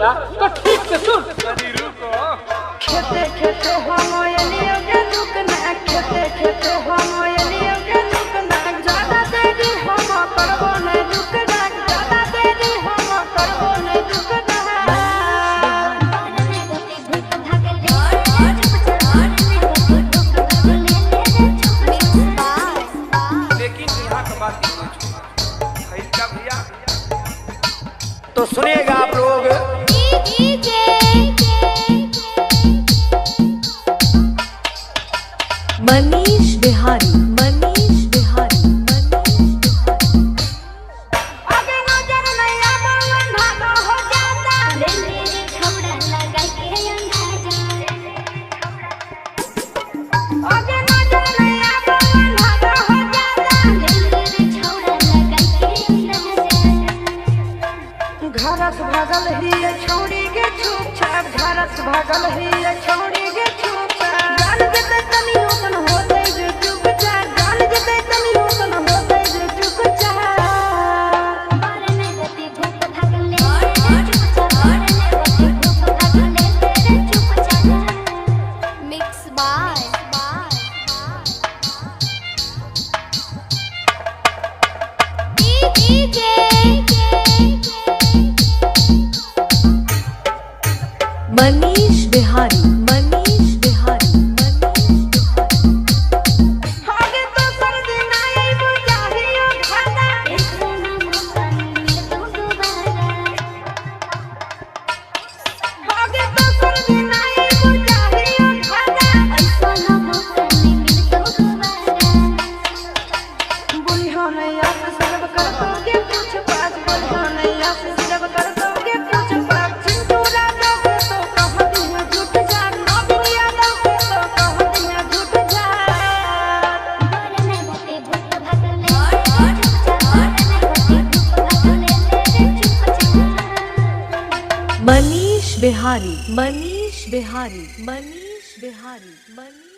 बच्चा तो ठीक से सुन। खेते खेते हम एलियो के रुकना, खेते खेते हम एलियो के रुकना, ज्यादा देरी हम करबो नहीं रुकना, ज्यादा देरी हम करबो नहीं रुकना। लेकिन यहाँ का बात नहीं का भैया, तो सुनिएगा आप लोग। मनीष बिहारी, मनीष बिहारी, आगे नजर नहीं आवा अंधा हो जाता, ले ले छौड़ा लगा के अंधा जा। आगे नजर नहीं आवा अंधा हो जाता, ले ले छौड़ा लगा के अंधा जा। घरस भागल ही छौड़ी के छुप छाप, घरस भागल ही छौड़ी के छुप छाप, जान जते तनी ओपन होते जे चुप चाप, जान जते तनी ओपन होते जे चुप चाप। बारे में गति धूप भागल ले चुप चाप, बारे में गति धूप भागल ले चुप चाप। मिक्स बाय मनीष बिहारी, मनीष बिहारी, आगे तो सर्दी नहीं बुझाहियो खाता, इतना मौका मिले तो दोबारा। आगे तो सर्दी नहीं बुझाहियो खाता, इतना मौका मिले तो दोबारा। बुढ़िया नहीं आस सब कर दोगे कुछ पास, बुढ़िया नहीं आस सब कर दोगे कुछ पास। चिंटू राजा से तो कह दिया झूठ जा, नौकरिया दोगे तो कह दिया झूठ जा। बारे में गति धूप भागल ले चुप चाप, बारे में गति धूप भागल ले चुप चाप। मनीष बिहारी, मनीष बिहारी, मनीष बिहारी, मनीष